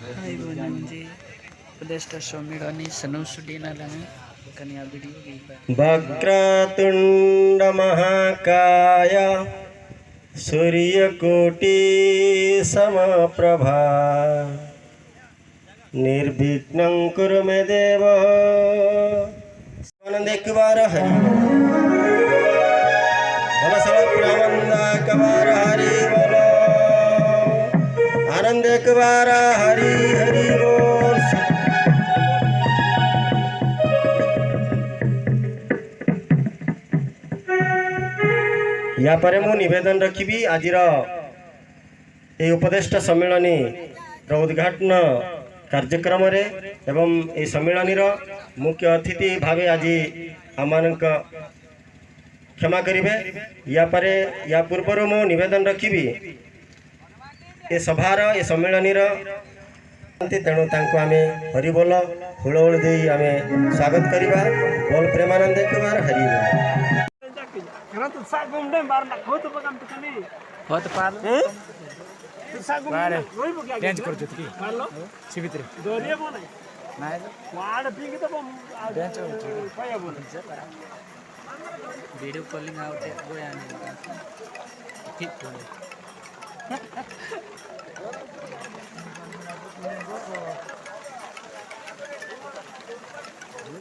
Hai Bonanji, Pedesta Somironi, Sanusudinalana, Kanya video giba. Vakratunda महाकाय सूर्यकोटि समप्रभा निर्विघ्नं कुरु मे देव। आनंद एक बार हरि बोलो सड़पुरानंद एक बार हरि बोलो आनंद एक बार हरि हरि बोल। या परे मु निवेदन रखी आज ये उपदेष्टा सम्मेलनी उद्घाटन कार्यक्रम रे एवं ये सम्मेलनी मुख्य अतिथि भावे आज आम क्षमा करेंगे। या परे या पूर्वर मु निवेदन रखी ये सभार ये सम्मेलनी तेणु आम हरिबोल हुलहुल दे आम स्वागत करवा। बोल प्रेमानंद एक बार हरिबोल। बहुत पाल बारे टेंच कर जुत की सिबित्रे दोरिया बोले नाय वाड़ पिंग तो टेंच पाया बोले वीडियो कॉलिंग आवते गोया नहीं ठीक बोले